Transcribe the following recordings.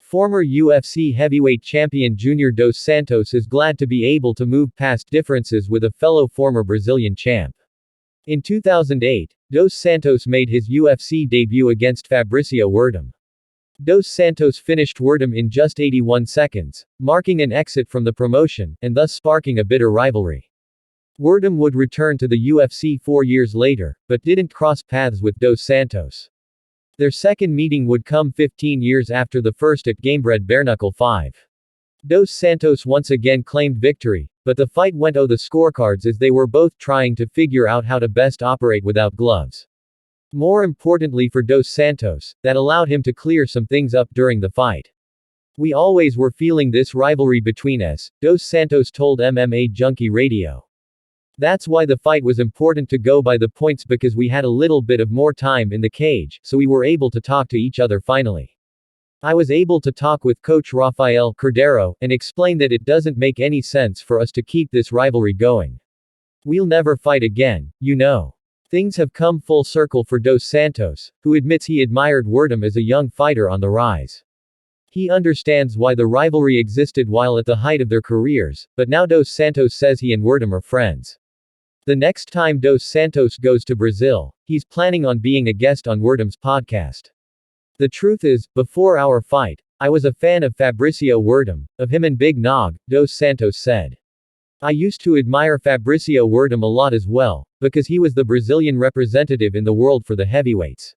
Former UFC heavyweight champion Junior Dos Santos is glad to be able to move past differences with a fellow former Brazilian champ. In 2008, Dos Santos made his UFC debut against Fabricio Werdum. Dos Santos finished Werdum in just 81 seconds, marking an exit from the promotion, and thus sparking a bitter rivalry. Werdum would return to the UFC 4 years later, but didn't cross paths with Dos Santos. Their second meeting would come 15 years after the first at Gamebred Bareknuckle 5. Dos Santos once again claimed victory, but the fight went the scorecards as they were both trying to figure out how to best operate without gloves. More importantly for Dos Santos, that allowed him to clear some things up during the fight. "We always were feeling this rivalry between us," Dos Santos told MMA Junkie Radio. "That's why the fight was important to go by the points because we had a little bit of more time in the cage, so we were able to talk to each other finally. I was able to talk with coach Rafael, Cordeiro, and explain that it doesn't make any sense for us to keep this rivalry going. We'll never fight again, you know." Things have come full circle for Dos Santos, who admits he admired Werdum as a young fighter on the rise. He understands why the rivalry existed while at the height of their careers, but now Dos Santos says he and Werdum are friends. The next time Dos Santos goes to Brazil, he's planning on being a guest on Werdum's podcast. "The truth is, before our fight, I was a fan of Fabricio Werdum, of him and Big Nog," Dos Santos said. "I used to admire Fabricio Werdum a lot as well, because he was the Brazilian representative in the world for the heavyweights.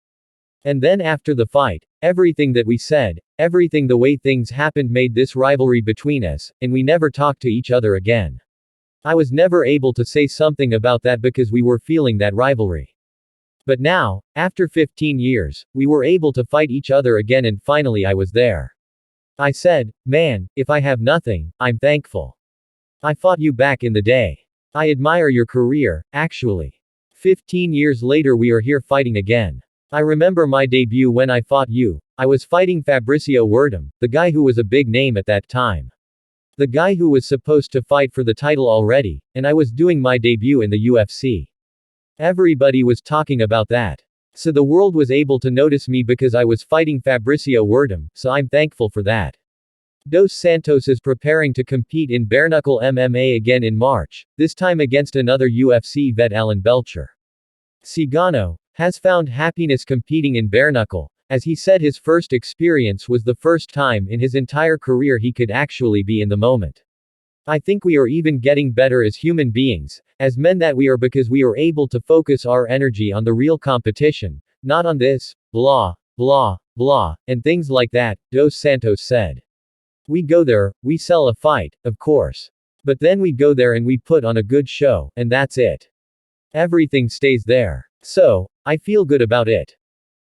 And then after the fight, everything that we said, everything the way things happened made this rivalry between us, and we never talked to each other again. I was never able to say something about that because we were feeling that rivalry. But now, after 15 years, we were able to fight each other again and finally I was there. I said, man, if I have nothing, I'm thankful. I fought you back in the day. I admire your career, actually. 15 years later we are here fighting again. I remember my debut when I fought you. I was fighting Fabricio Werdum, the guy who was a big name at that time. The guy who was supposed to fight for the title already, and I was doing my debut in the UFC. Everybody was talking about that. So the world was able to notice me because I was fighting Fabricio Werdum, so I'm thankful for that." Dos Santos is preparing to compete in Bareknuckle MMA again in March, this time against another UFC vet Alan Belcher. Cigano has found happiness competing in Bareknuckle, as he said his first experience was the first time in his entire career he could actually be in the moment. "I think we are even getting better as human beings, as men that we are because we are able to focus our energy on the real competition, not on this, blah, blah, blah, and things like that," Dos Santos said. "We go there, we sell a fight, of course. But then we go there and we put on a good show, and that's it. Everything stays there. So, I feel good about it.